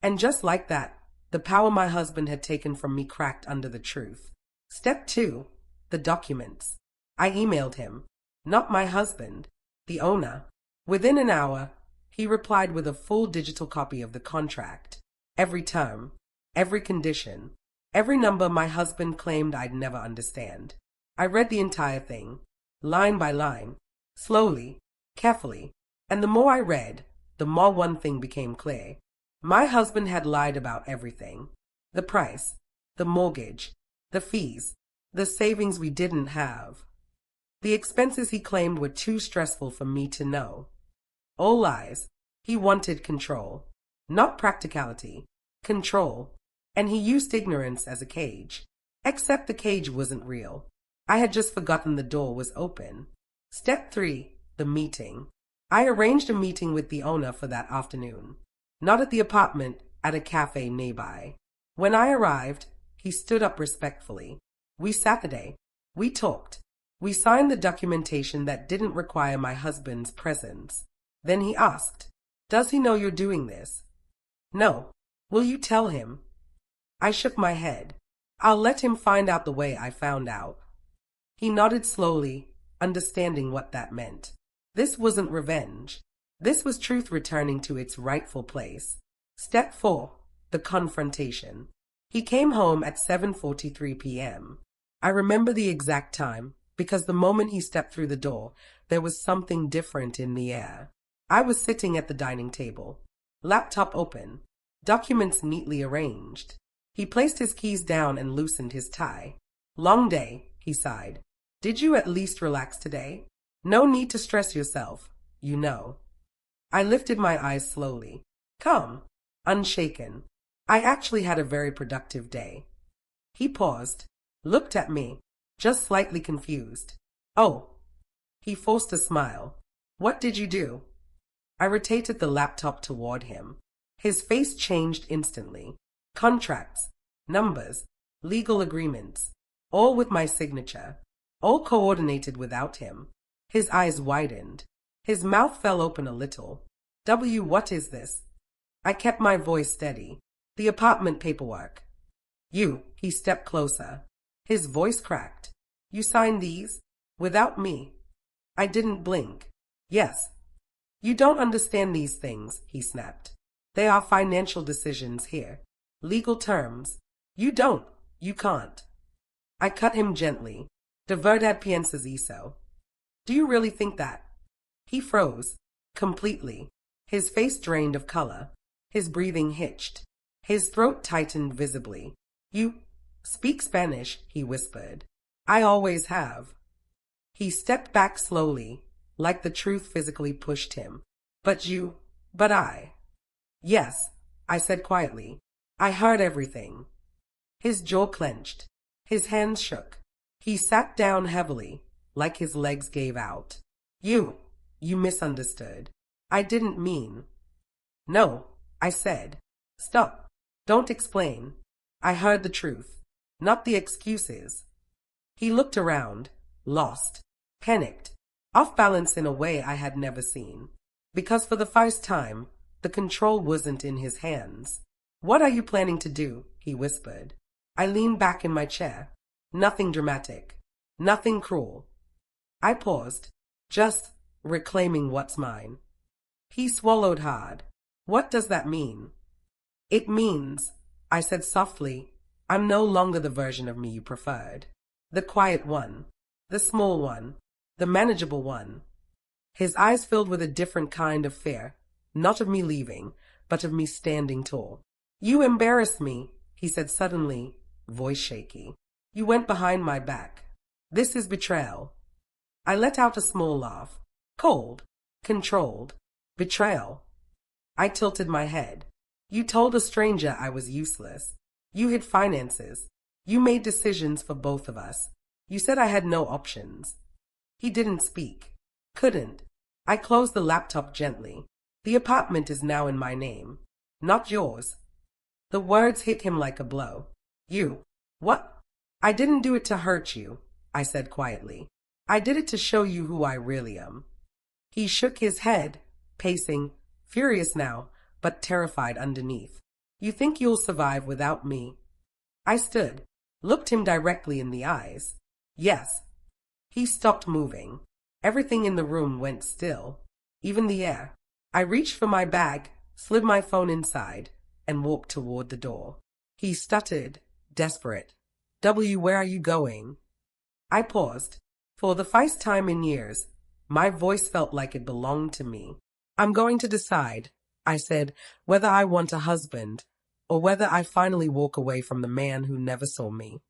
And just like that, the power my husband had taken from me cracked under the truth. Step 2, the documents. I emailed him. Not my husband, the owner. Within an hour, he replied with a full digital copy of the contract. Every term, every condition, every number my husband claimed I'd never understand. I read the entire thing, line by line, slowly, carefully, and the more I read, the more one thing became clear. My husband had lied about everything. The price, the mortgage, the fees, the savings we didn't have. The expenses he claimed were too stressful for me to know. All lies. He wanted control. Not practicality. Control. And he used ignorance as a cage. Except the cage wasn't real. I had just forgotten the door was open. Step 3, the meeting. I arranged a meeting with the owner for that afternoon. Not at the apartment, at a cafe nearby. When I arrived, he stood up respectfully. We sat there. We talked. We signed the documentation that didn't require my husband's presence. Then he asked, Does he know you're doing this? No. Will you tell him? I shook my head. I'll let him find out the way I found out. He nodded slowly, understanding what that meant. This wasn't revenge. This was truth returning to its rightful place. Step 4, the confrontation. He came home at 7:43 p.m. I remember the exact time, because the moment he stepped through the door, there was something different in the air. I was sitting at the dining table, laptop open, documents neatly arranged. He placed his keys down and loosened his tie. Long day, he sighed. Did you at least relax today? No need to stress yourself, you know. I lifted my eyes slowly. Calm, unshaken. I actually had a very productive day. He paused, looked at me, just slightly confused. Oh. He forced a smile. What did you do? I rotated the laptop toward him. His face changed instantly. Contracts, numbers, legal agreements, all with my signature, all coordinated without him. His eyes widened. His mouth fell open a little. What is this? I kept my voice steady. The apartment paperwork. He stepped closer. His voice cracked. You signed these? Without me? I didn't blink. Yes. You don't understand these things, he snapped. They are financial decisions here. Legal terms. You don't. You can't. I cut him gently. De verdad piensas eso? Do you really think that? He froze. Completely. His face drained of color. His breathing hitched. His throat tightened visibly. You speak Spanish, he whispered. I always have. He stepped back slowly, like the truth physically pushed him. But I. Yes, I said quietly. I heard everything. His jaw clenched. His hands shook. He sat down heavily, like his legs gave out. You misunderstood. I didn't mean. No, I said. Stop. Don't explain. I heard the truth, not the excuses. He looked around, lost, panicked, off balance in a way I had never seen. Because for the first time, the control wasn't in his hands. What are you planning to do? He whispered. I leaned back in my chair. Nothing dramatic. Nothing cruel. I paused, just reclaiming what's mine. He swallowed hard. What does that mean? It means, I said softly, I'm no longer the version of me you preferred. The quiet one. The small one. The manageable one. His eyes filled with a different kind of fear, not of me leaving, but of me standing tall. You embarrassed me, he said suddenly, voice shaky. You went behind my back. This is betrayal. I let out a small laugh. Cold. Controlled. Betrayal. I tilted my head. You told a stranger I was useless. You hid finances. You made decisions for both of us. You said I had no options. He didn't speak. Couldn't. I closed the laptop gently. The apartment is now in my name. Not yours. The words hit him like a blow. You. What? I didn't do it to hurt you, I said quietly. I did it to show you who I really am. He shook his head, pacing, furious now, but terrified underneath. You think you'll survive without me? I stood, looked him directly in the eyes. Yes. He stopped moving. Everything in the room went still, even the air. I reached for my bag, slid my phone inside, and walked toward the door. He stuttered, desperate. Where are you going? I paused. For the first time in years, my voice felt like it belonged to me. I'm going to decide, I said, whether I want a husband, or whether I finally walk away from the man who never saw me.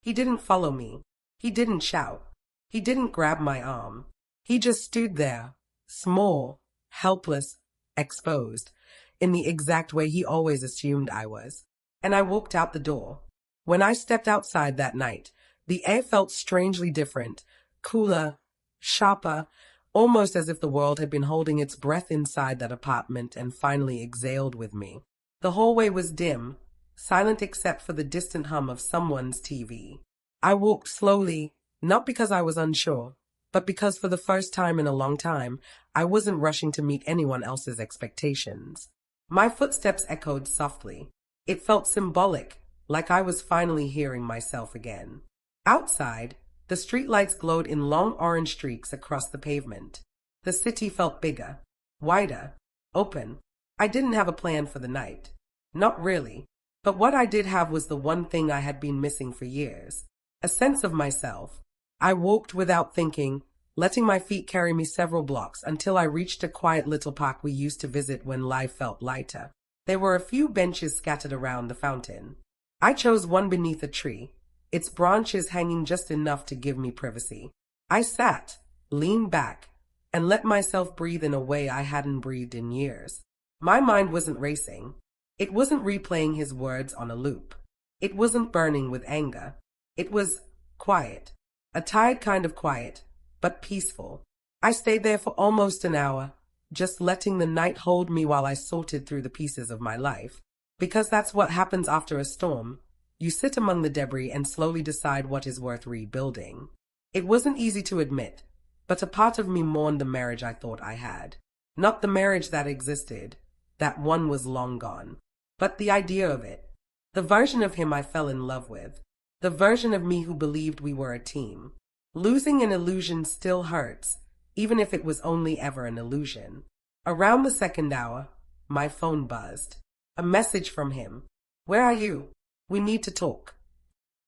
He didn't follow me. He didn't shout. He didn't grab my arm. He just stood there, small, helpless, exposed, in the exact way he always assumed I was. And I walked out the door. When I stepped outside that night, the air felt strangely different, cooler, sharper, almost as if the world had been holding its breath inside that apartment and finally exhaled with me. The hallway was dim, silent except for the distant hum of someone's TV. I walked slowly, not because I was unsure, but because for the first time in a long time, I wasn't rushing to meet anyone else's expectations. My footsteps echoed softly. It felt symbolic, like I was finally hearing myself again. Outside, the streetlights glowed in long orange streaks across the pavement. The city felt bigger, wider, open. I didn't have a plan for the night. Not really. But what I did have was the one thing I had been missing for years. A sense of myself. I walked without thinking, letting my feet carry me several blocks until I reached a quiet little park we used to visit when life felt lighter. There were a few benches scattered around the fountain. I chose one beneath a tree, its branches hanging just enough to give me privacy. I sat, leaned back, and let myself breathe in a way I hadn't breathed in years. My mind wasn't racing. It wasn't replaying his words on a loop. It wasn't burning with anger. It was quiet. A tired kind of quiet, but peaceful. I stayed there for almost an hour, just letting the night hold me while I sorted through the pieces of my life. Because that's what happens after a storm. You sit among the debris and slowly decide what is worth rebuilding. It wasn't easy to admit, but a part of me mourned the marriage I thought I had. Not the marriage that existed. That one was long gone. But the idea of it. The version of him I fell in love with. The version of me who believed we were a team. Losing an illusion still hurts, even if it was only ever an illusion. Around the second hour, my phone buzzed. A message from him. Where are you? We need to talk.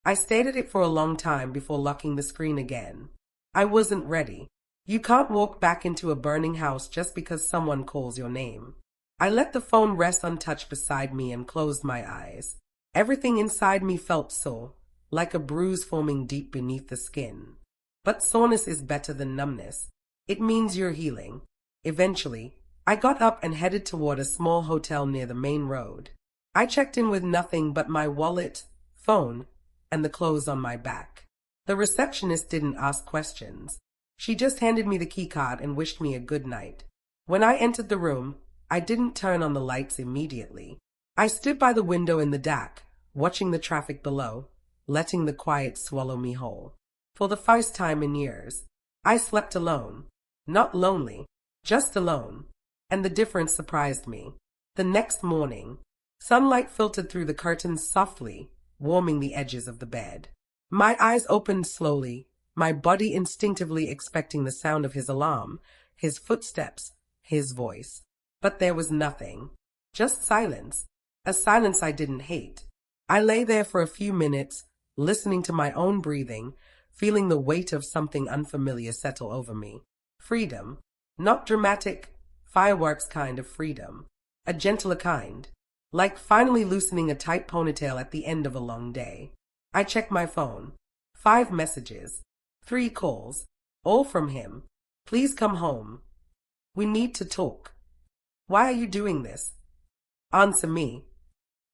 I stared at it for a long time before locking the screen again. I wasn't ready. You can't walk back into a burning house just because someone calls your name. I let the phone rest untouched beside me and closed my eyes. Everything inside me felt sore, like a bruise forming deep beneath the skin. But soreness is better than numbness. It means you're healing. Eventually, I got up and headed toward a small hotel near the main road. I checked in with nothing but my wallet, phone, and the clothes on my back. The receptionist didn't ask questions. She just handed me the keycard and wished me a good night. When I entered the room, I didn't turn on the lights immediately. I stood by the window in the dark, watching the traffic below, letting the quiet swallow me whole. For the first time in years, I slept alone. Not lonely, just alone. And the difference surprised me. The next morning, sunlight filtered through the curtains softly, warming the edges of the bed. My eyes opened slowly, my body instinctively expecting the sound of his alarm, his footsteps, his voice. But there was nothing. Just silence. A silence I didn't hate. I lay there for a few minutes, listening to my own breathing, feeling the weight of something unfamiliar settle over me. Freedom. Not dramatic, fireworks kind of freedom. A gentler kind. Like finally loosening a tight ponytail at the end of a long day. I checked my phone. 5 messages. 3 calls. All from him. Please come home. We need to talk. Why are you doing this? Answer me.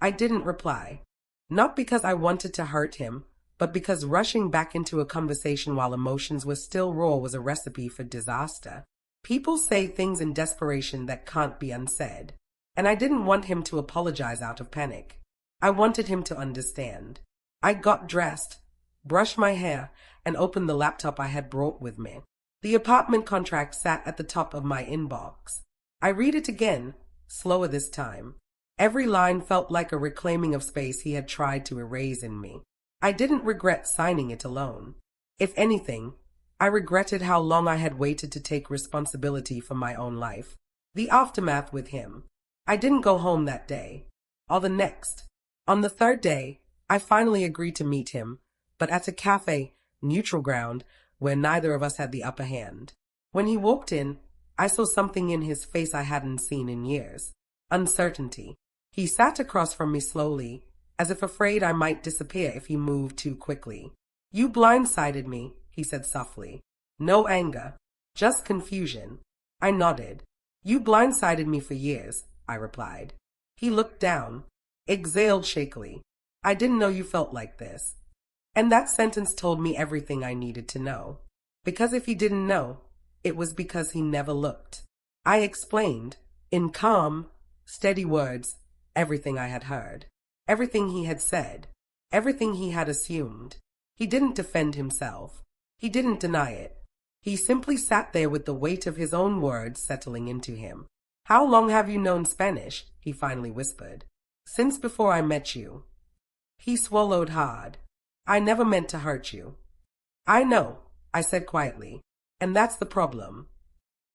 I didn't reply. Not because I wanted to hurt him, but because rushing back into a conversation while emotions were still raw was a recipe for disaster. People say things in desperation that can't be unsaid, and I didn't want him to apologize out of panic. I wanted him to understand. I got dressed, brushed my hair, and opened the laptop I had brought with me. The apartment contract sat at the top of my inbox. I read it again, slower this time. Every line felt like a reclaiming of space he had tried to erase in me. I didn't regret signing it alone. If anything, I regretted how long I had waited to take responsibility for my own life. The aftermath with him. I didn't go home that day, or the next. On the 3rd day, I finally agreed to meet him, but at a cafe, neutral ground, where neither of us had the upper hand. When he walked in, I saw something in his face I hadn't seen in years. Uncertainty. He sat across from me slowly, as if afraid I might disappear if he moved too quickly. You blindsided me, he said softly. No anger, just confusion. I nodded. You blindsided me for years, I replied. He looked down, exhaled shakily. I didn't know you felt like this. And that sentence told me everything I needed to know. Because if he didn't know, it was because he never looked. I explained, in calm, steady words, everything I had heard. Everything he had said. Everything he had assumed. He didn't defend himself. He didn't deny it. He simply sat there with the weight of his own words settling into him. How long have you known Spanish? He finally whispered. Since before I met you. He swallowed hard. I never meant to hurt you. I know, I said quietly, and that's the problem.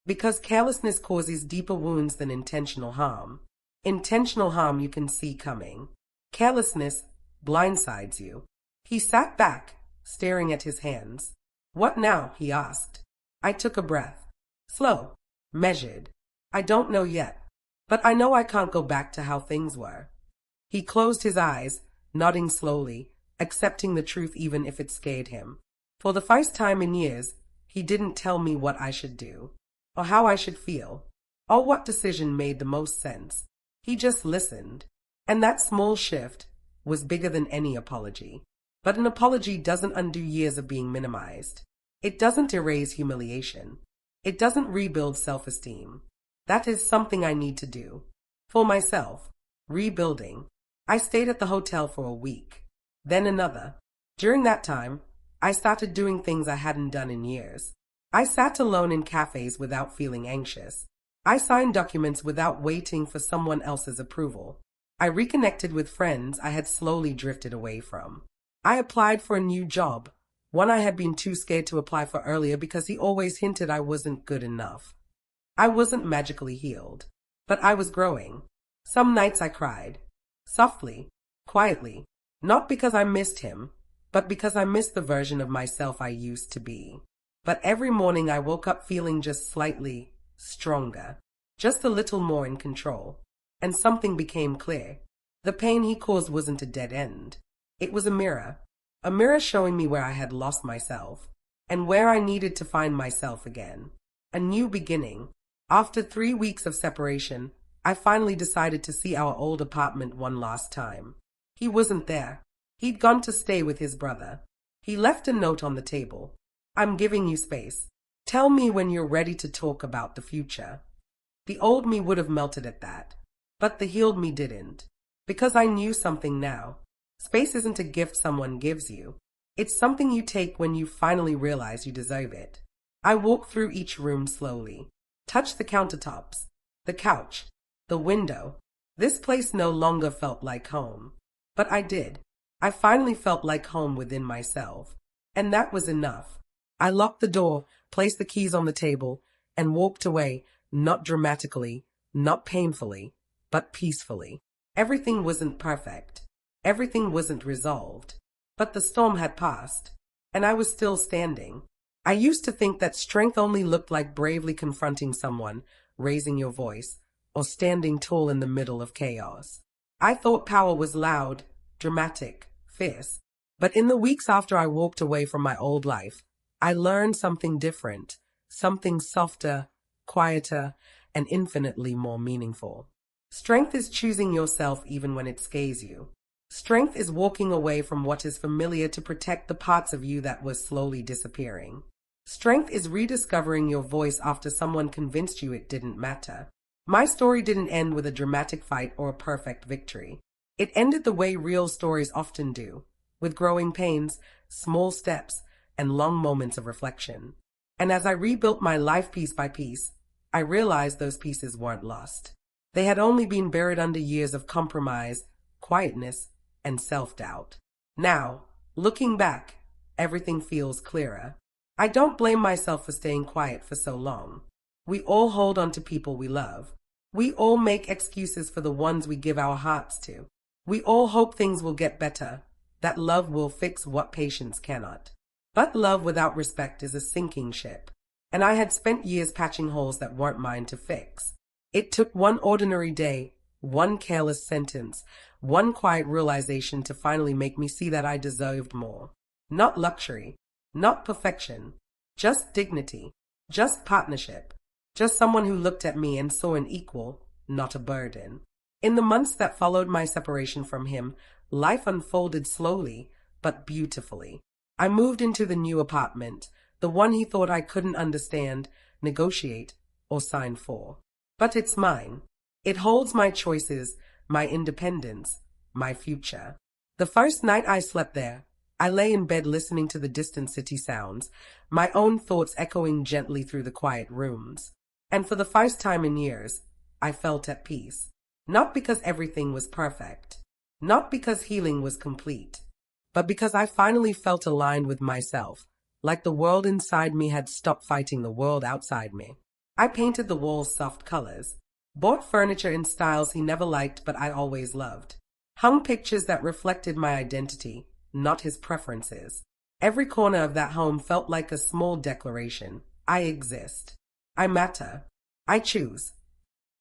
Because carelessness causes deeper wounds than intentional harm. Intentional harm you can see coming. Carelessness blindsides you. He sat back, staring at his hands. What now? He asked. I took a breath. Slow, measured. I don't know yet, but I know I can't go back to how things were. He closed his eyes, nodding slowly, accepting the truth even if it scared him. For the first time in years, he didn't tell me what I should do, or how I should feel, or what decision made the most sense. He just listened. And that small shift was bigger than any apology. But an apology doesn't undo years of being minimized. It doesn't erase humiliation. It doesn't rebuild self-esteem. That is something I need to do. For myself. Rebuilding. I stayed at the hotel for a week. Then another. During that time, I started doing things I hadn't done in years. I sat alone in cafes without feeling anxious. I signed documents without waiting for someone else's approval. I reconnected with friends I had slowly drifted away from. I applied for a new job, one I had been too scared to apply for earlier because he always hinted I wasn't good enough. I wasn't magically healed, but I was growing. Some nights I cried, softly, quietly, not because I missed him, but because I missed the version of myself I used to be. But every morning I woke up feeling just slightly stronger. just a little more in control. And something became clear. The pain he caused wasn't a dead end. It was a mirror showing me where I had lost myself, and where I needed to find myself again. A new beginning. After 3 weeks of separation, I finally decided to see our old apartment one last time. He wasn't there. He'd gone to stay with his brother. He left a note on the table. I'm giving you space. Tell me when you're ready to talk about the future. The old me would have melted at that, but the healed me didn't. Because I knew something now. Space isn't a gift someone gives you. It's something you take when you finally realize you deserve it. I walked through each room slowly, touched the countertops, the couch, the window. This place no longer felt like home. But I did. I finally felt like home within myself. And that was enough. I locked the door, placed the keys on the table, and walked away, not dramatically, not painfully, but peacefully. Everything wasn't perfect. Everything wasn't resolved. But the storm had passed, and I was still standing. I used to think that strength only looked like bravely confronting someone, raising your voice, or standing tall in the middle of chaos. I thought power was loud, dramatic, fierce. But in the weeks after I walked away from my old life, I learned something different, something softer, quieter, and infinitely more meaningful. Strength is choosing yourself even when it scares you. Strength is walking away from what is familiar to protect the parts of you that were slowly disappearing. Strength is rediscovering your voice after someone convinced you it didn't matter. My story didn't end with a dramatic fight or a perfect victory. It ended the way real stories often do, with growing pains, small steps, and long moments of reflection. And as I rebuilt my life piece by piece, I realized those pieces weren't lost. They had only been buried under years of compromise, quietness, and self-doubt. Now, looking back, everything feels clearer. I don't blame myself for staying quiet for so long. We all hold on to people we love. We all make excuses for the ones we give our hearts to. We all hope things will get better, that love will fix what patience cannot. But love without respect is a sinking ship, and I had spent years patching holes that weren't mine to fix. It took one ordinary day, one careless sentence, one quiet realization to finally make me see that I deserved more. Not luxury, not perfection, just dignity, just partnership, just someone who looked at me and saw an equal, not a burden. In the months that followed my separation from him, life unfolded slowly, but beautifully. I moved into the new apartment, the one he thought I couldn't understand, negotiate, or sign for. But it's mine. It holds my choices, my independence, my future. The first night I slept there, I lay in bed listening to the distant city sounds, my own thoughts echoing gently through the quiet rooms. And for the first time in years, I felt at peace. Not because everything was perfect, not because healing was complete, but because I finally felt aligned with myself, like the world inside me had stopped fighting the world outside me. I painted the walls soft colors, bought furniture in styles he never liked but I always loved, hung pictures that reflected my identity, not his preferences. Every corner of that home felt like a small declaration. I exist. I matter. I choose.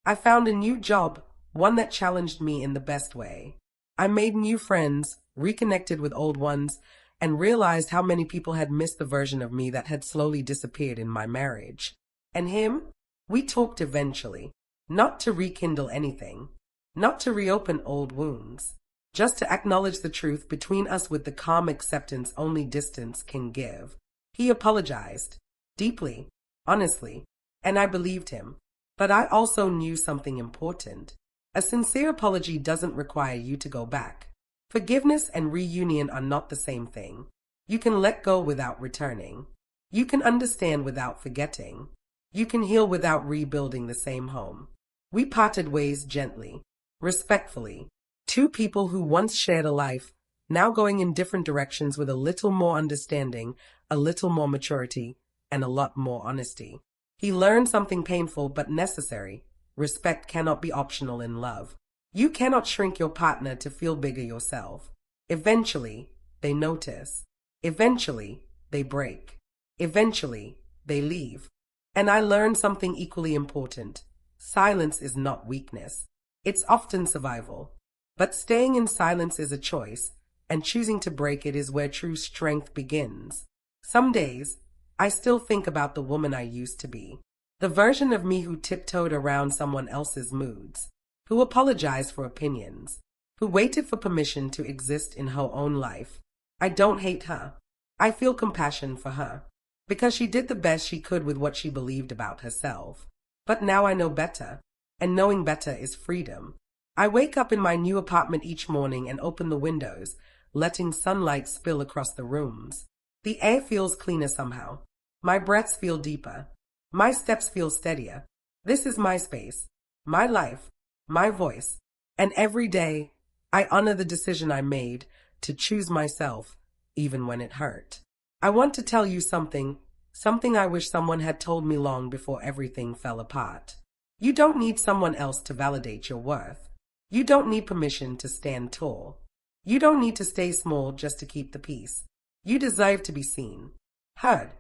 I found a new job, one that challenged me in the best way. I made new friends, reconnected with old ones, and realized how many people had missed the version of me that had slowly disappeared in my marriage. And him? We talked eventually, not to rekindle anything, not to reopen old wounds, just to acknowledge the truth between us with the calm acceptance only distance can give. He apologized, deeply, honestly, and I believed him. But I also knew something important. A sincere apology doesn't require you to go back. Forgiveness and reunion are not the same thing. You can let go without returning. You can understand without forgetting. You can heal without rebuilding the same home. We parted ways gently, respectfully. Two people who once shared a life, now going in different directions with a little more understanding, a little more maturity, and a lot more honesty. He learned something painful but necessary. Respect cannot be optional in love. You cannot shrink your partner to feel bigger yourself. Eventually, they notice. Eventually, they break. Eventually, they leave. And I learned something equally important. Silence is not weakness. It's often survival. But staying in silence is a choice, and choosing to break it is where true strength begins. Some days, I still think about the woman I used to be. The version of me who tiptoed around someone else's moods, who apologized for opinions, who waited for permission to exist in her own life. I don't hate her. I feel compassion for her, because she did the best she could with what she believed about herself. But now I know better, and knowing better is freedom. I wake up in my new apartment each morning and open the windows, letting sunlight spill across the rooms. The air feels cleaner somehow. My breaths feel deeper. My steps feel steadier. This is my space, my life, my voice. And every day, I honor the decision I made to choose myself, even when it hurt. I want to tell you something I wish someone had told me long before everything fell apart. You don't need someone else to validate your worth. You don't need permission to stand tall. You don't need to stay small just to keep the peace. You deserve to be seen, heard,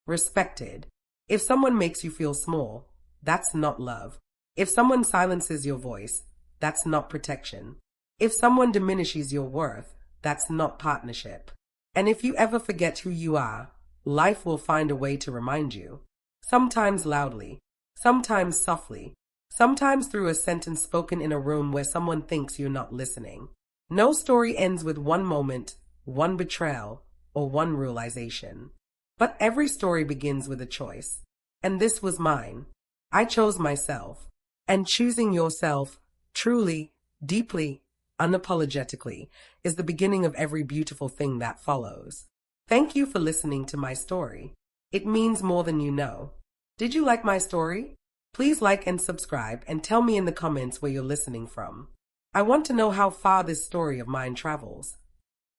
respected. If someone makes you feel small, that's not love. If someone silences your voice, that's not protection. If someone diminishes your worth, that's not partnership. And if you ever forget who you are, life will find a way to remind you. Sometimes loudly, sometimes softly, sometimes through a sentence spoken in a room where someone thinks you're not listening. No story ends with one moment, one betrayal, or one realization. But every story begins with a choice. And this was mine. I chose myself. And choosing yourself, truly, deeply, unapologetically, is the beginning of every beautiful thing that follows. Thank you for listening to my story. It means more than you know. Did you like my story? Please like and subscribe and tell me in the comments where you're listening from. I want to know how far this story of mine travels.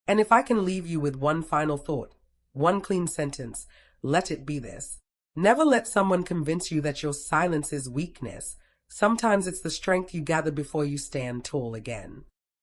And if I can leave you with one final thought, one clean sentence, let it be this. Never let someone convince you that your silence is weakness. Sometimes it's the strength you gather before you stand tall again.